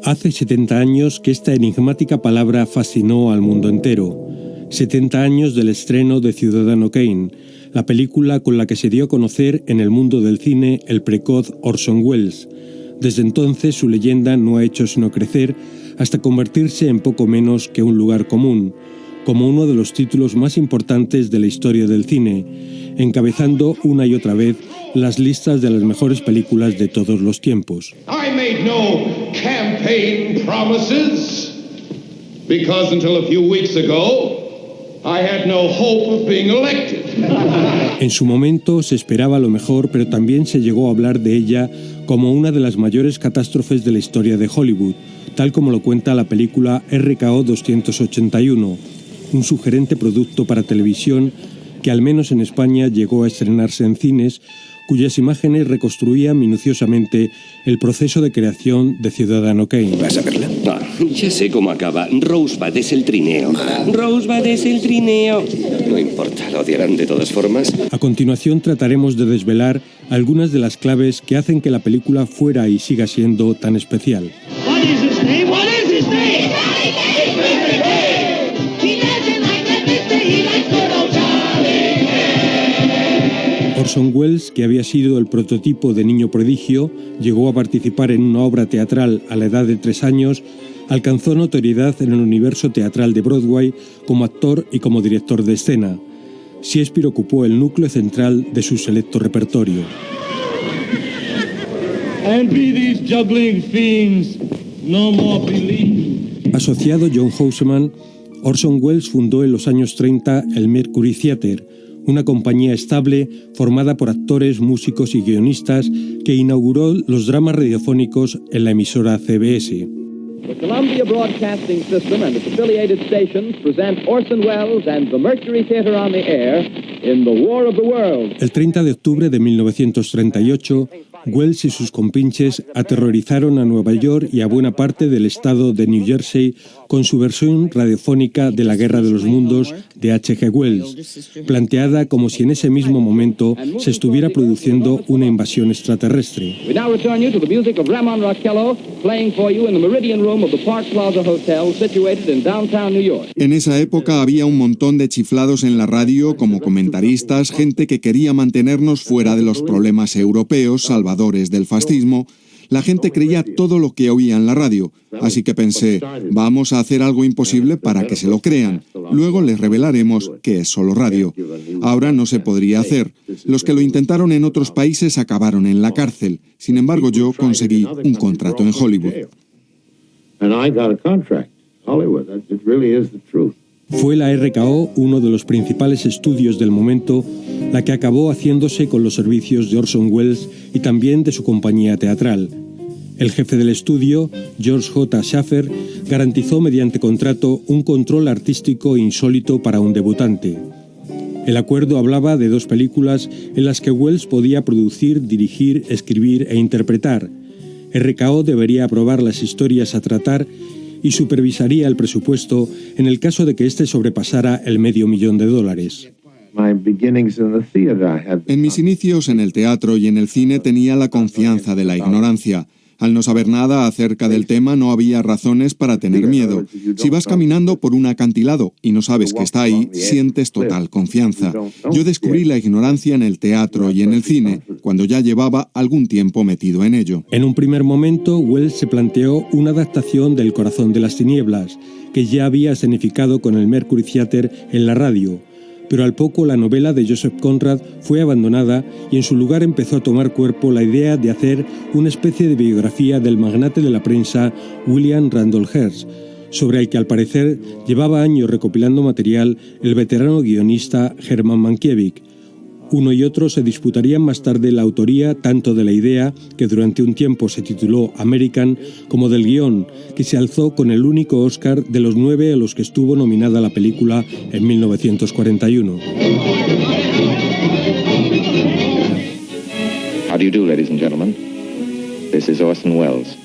Hace 70 años que esta enigmática palabra fascinó al mundo entero. 70 años del estreno de Ciudadano Kane, la película con la que se dio a conocer en el mundo del cine el precoz Orson Welles. Desde entonces su leyenda no ha hecho sino crecer hasta convertirse en poco menos que un lugar común, como uno de los títulos más importantes de la historia del cine, encabezando una y otra vez las listas de las mejores películas de todos los tiempos. I made no campaign promises because until a few weeks ago I had no hope of being elected. En su momento se esperaba lo mejor, pero también se llegó a hablar de ella como una de las mayores catástrofes de la historia de Hollywood, tal como lo cuenta la película RKO 281, un sugerente producto para televisión que al menos en España llegó a estrenarse en cines, cuyas imágenes reconstruían minuciosamente el proceso de creación de Ciudadano Kane. ¿Vas a verla? Ah, ya sé cómo acaba. Rosebud es el trineo. Rosebud es el trineo. No importa, lo odiarán de todas formas. A continuación trataremos de desvelar algunas de las claves que hacen que la película fuera y siga siendo tan especial. What is his name? What is his name? Orson Welles, que había sido el prototipo de niño prodigio, llegó a participar en una obra teatral a la edad de 3 años, alcanzó notoriedad en el universo teatral de Broadway como actor y como director de escena. Shakespeare ocupó el núcleo central de su selecto repertorio. And be these juggling fiends no more believe. Asociado John Houseman, Orson Welles fundó en los años 30 el Mercury Theatre, una compañía estable formada por actores, músicos y guionistas que inauguró los dramas radiofónicos en la emisora CBS. The Columbia Broadcasting System and its affiliated stations present Orson Welles and the Mercury Theatre on the air in The War of the Worlds. El 30 de octubre de 1938, Welles y sus compinches aterrorizaron a Nueva York y a buena parte del estado de New Jersey con su versión radiofónica de La Guerra de los Mundos de H.G. Wells, planteada como si en ese mismo momento se estuviera produciendo una invasión extraterrestre. We now return you to the music of Ramon Raquello, playing for you in the Meridian Room of the Park Plaza Hotel, situated in downtown New York. En esa época había un montón de chiflados en la radio como comentaristas, gente que quería mantenernos fuera de los problemas europeos, salvadores del fascismo. La gente creía todo lo que oía en la radio, así que pensé, vamos a hacer algo imposible para que se lo crean. Luego les revelaremos que es solo radio. Ahora no se podría hacer. Los que lo intentaron en otros países acabaron en la cárcel. Sin embargo, yo conseguí un contrato en Hollywood. Fue la RKO uno de los principales estudios del momento, la que acabó haciéndose con los servicios de Orson Welles y también de su compañía teatral. El jefe del estudio, George J. Schaffer, garantizó mediante contrato un control artístico insólito para un debutante. El acuerdo hablaba de 2 películas en las que Welles podía producir, dirigir, escribir e interpretar. RKO debería aprobar las historias a tratar y supervisaría el presupuesto en el caso de que éste sobrepasara el $500,000. En mis inicios en el teatro y en el cine tenía la confianza de la ignorancia. Al no saber nada acerca del tema no había razones para tener miedo. Si vas caminando por un acantilado y no sabes que está ahí, sientes total confianza. Yo descubrí la ignorancia en el teatro y en el cine, cuando ya llevaba algún tiempo metido en ello. En un primer momento, Welles se planteó una adaptación del Corazón de las Tinieblas, que ya había escenificado con el Mercury Theatre en la radio. Pero al poco la novela de Joseph Conrad fue abandonada y en su lugar empezó a tomar cuerpo la idea de hacer una especie de biografía del magnate de la prensa William Randolph Hearst, sobre el que al parecer llevaba años recopilando material el veterano guionista Herman Mankiewicz. Uno y otro se disputarían más tarde la autoría tanto de la idea, que durante un tiempo se tituló American, como del guión, que se alzó con el único Oscar de los 9 a los que estuvo nominada la película en 1941. How do you do, ladies and gentlemen? This is Orson Welles.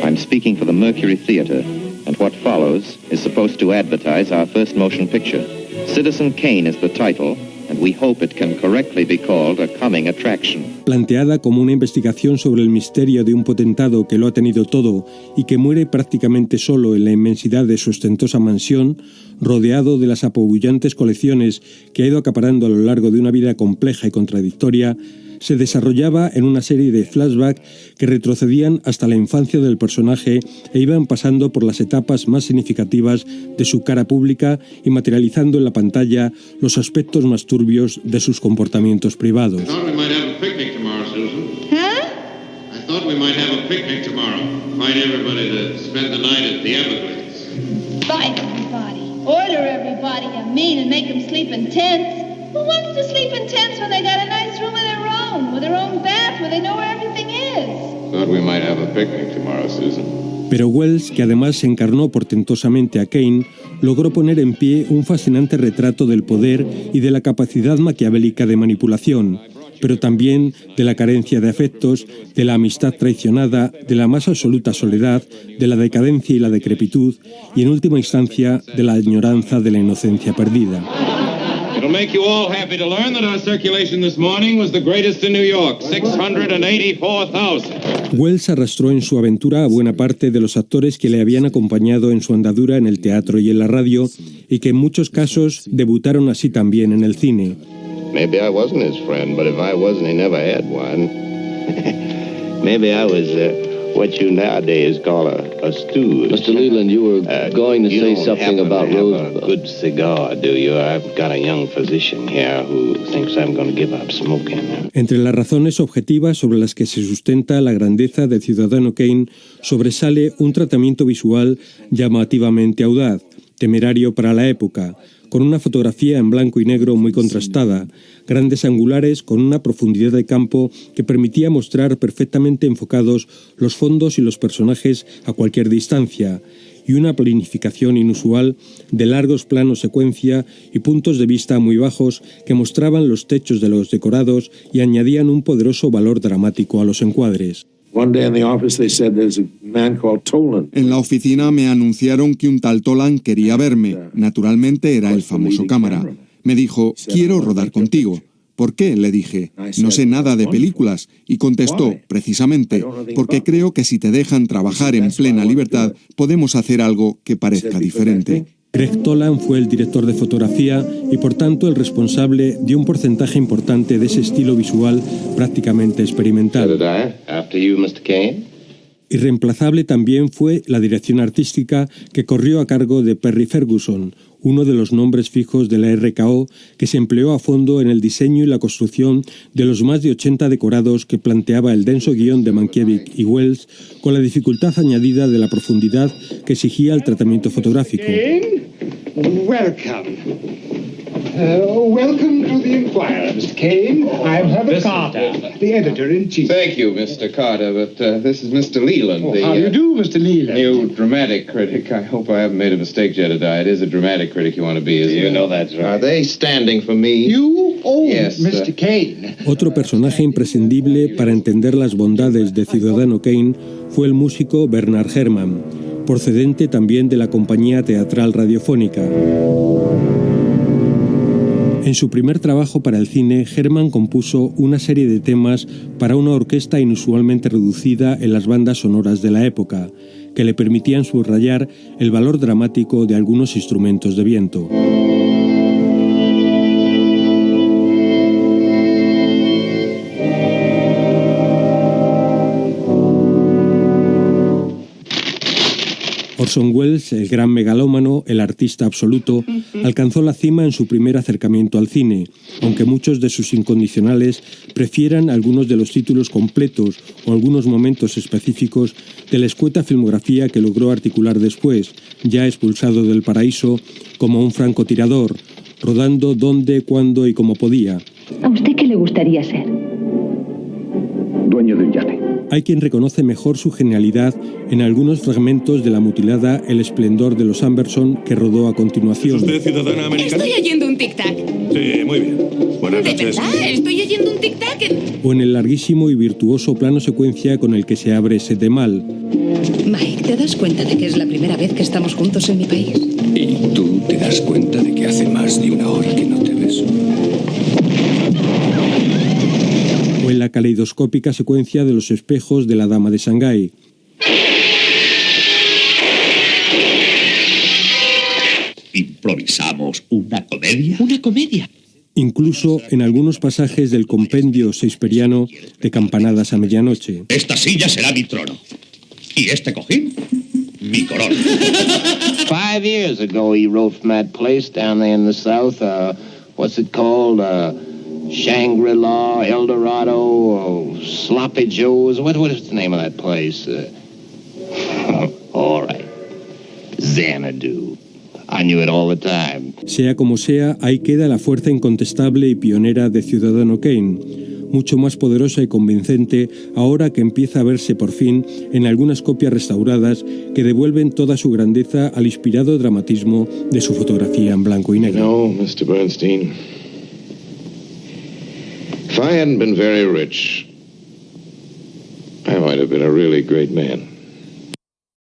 I'm speaking for the Mercury Theatre, and what follows is supposed to advertise our first motion picture. Citizen Kane is the title, and we hope it can correctly be called a coming attraction. Planteada como una investigación sobre el misterio de un potentado que lo ha tenido todo y que muere prácticamente solo en la inmensidad de su ostentosa mansión, rodeado de las apabullantes colecciones que ha ido acaparando a lo largo de una vida compleja y contradictoria, se desarrollaba en una serie de flashbacks que retrocedían hasta la infancia del personaje e iban pasando por las etapas más significativas de su cara pública y materializando en la pantalla los aspectos más turbios de sus comportamientos privados. Order everybody a meal and make them sleep in tents. Who wants to sleep in tents when they got a nice room of their own bath, where they know where everything is? Thought we might have a picnic tomorrow, Susan. Pero Wells, que además encarnó portentosamente a Kane, logró poner en pie un fascinante retrato del poder y de la capacidad maquiavélica de manipulación, pero también de la carencia de afectos, de la amistad traicionada, de la más absoluta soledad, de la decadencia y la decrepitud, y en última instancia de la añoranza de la inocencia perdida. It'll make you all happy to learn that our circulation this morning was the greatest in New York, 684,000. Wells arrastró en su aventura a buena parte de los actores que le habían acompañado en su andadura en el teatro y en la radio, y que en muchos casos debutaron así también en el cine. Maybe I wasn't his friend, but if I wasn't, he never had one. Maybe I was what you nowadays call a stooge. Mr. Leland, you were going to say something about Rosebud. A good cigar, do you? I've got a young physician here who thinks I'm going to give up smoking. Entre las razones objetivas sobre las que se sustenta la grandeza de Ciudadano Kane, sobresale un tratamiento visual llamativamente audaz, temerario para la época, con una fotografía en blanco y negro muy contrastada, grandes angulares con una profundidad de campo que permitía mostrar perfectamente enfocados los fondos y los personajes a cualquier distancia, y una planificación inusual de largos planos secuencia y puntos de vista muy bajos que mostraban los techos de los decorados y añadían un poderoso valor dramático a los encuadres. En la oficina me anunciaron que un tal Tolan quería verme. Naturalmente era el famoso cámara. Me dijo, quiero rodar contigo. ¿Por qué?, le dije. No sé nada de películas. Y contestó, precisamente, porque creo que si te dejan trabajar en plena libertad, podemos hacer algo que parezca diferente. Greg Toland fue el director de fotografía y por tanto el responsable de un porcentaje importante de ese estilo visual prácticamente experimental. Irreemplazable también fue la dirección artística que corrió a cargo de Perry Ferguson, uno de los nombres fijos de la RKO que se empleó a fondo en el diseño y la construcción de los más de 80 decorados que planteaba el denso guión de Mankiewicz y Wells, con la dificultad añadida de la profundidad que exigía el tratamiento fotográfico. Welcome to the Enquirer, Mr. Kane. I'm Herbert Carter, the editor-in-chief. Thank you, Mr. Carter, but this is Mr. Leland, how do you do, Mr. Leland? New dramatic critic. I hope I haven't made a mistake, Jedediah. It is a dramatic critic you want to be, isn't it? You know that's right. Are they standing for me? You? Oh, yes, Mr. Kane. Otro personaje imprescindible para entender las bondades de Ciudadano Kane fue el músico Bernard Herrmann, procedente también de la compañía teatral radiofónica. En su primer trabajo para el cine, Herrmann compuso una serie de temas para una orquesta inusualmente reducida en las bandas sonoras de la época, que le permitían subrayar el valor dramático de algunos instrumentos de viento. Orson Welles, el gran megalómano, el artista absoluto, alcanzó la cima en su primer acercamiento al cine, aunque muchos de sus incondicionales prefieran algunos de los títulos completos o algunos momentos específicos de la escueta filmografía que logró articular después, ya expulsado del paraíso, como un francotirador, rodando donde, cuándo y como podía. ¿A usted qué le gustaría ser? Dueño de un yate. Hay quien reconoce mejor su genialidad en algunos fragmentos de la mutilada El esplendor de los Amberson que rodó a continuación. ¿Es usted ciudadana americana? Estoy oyendo un tic-tac. Sí, muy bien. Buenas noches. ¿De verdad? Estoy oyendo un tic-tac. O en el larguísimo y virtuoso plano secuencia con el que se abre Sete Mal. Mike, ¿te das cuenta de que es la primera vez que estamos juntos en mi país? ¿Y tú te das cuenta de que hace más de una hora que no te beso? O en la caleidoscópica secuencia de los espejos de La Dama de Shanghái. ¿Improvisamos una comedia? ¿Una comedia? Incluso en algunos pasajes del compendio shakespeariano de Campanadas a medianoche. Esta silla será mi trono. Y este cojín, mi corona. 5 years ago, he wrote from that place down there in the south. What's it called? Shangri-La, El Dorado, Sloppy Joe's. What is the name of that place? All right. Xanadu. I knew it all the time. Sea como sea, ahí queda la fuerza incontestable y pionera de Ciudadano Kane, mucho más poderosa y convincente ahora que empieza a verse por fin en algunas copias restauradas que devuelven toda su grandeza al inspirado dramatismo de su fotografía en blanco y negro. No, Mr. Bernstein. If I hadn't been very rich, I might have been a really great man.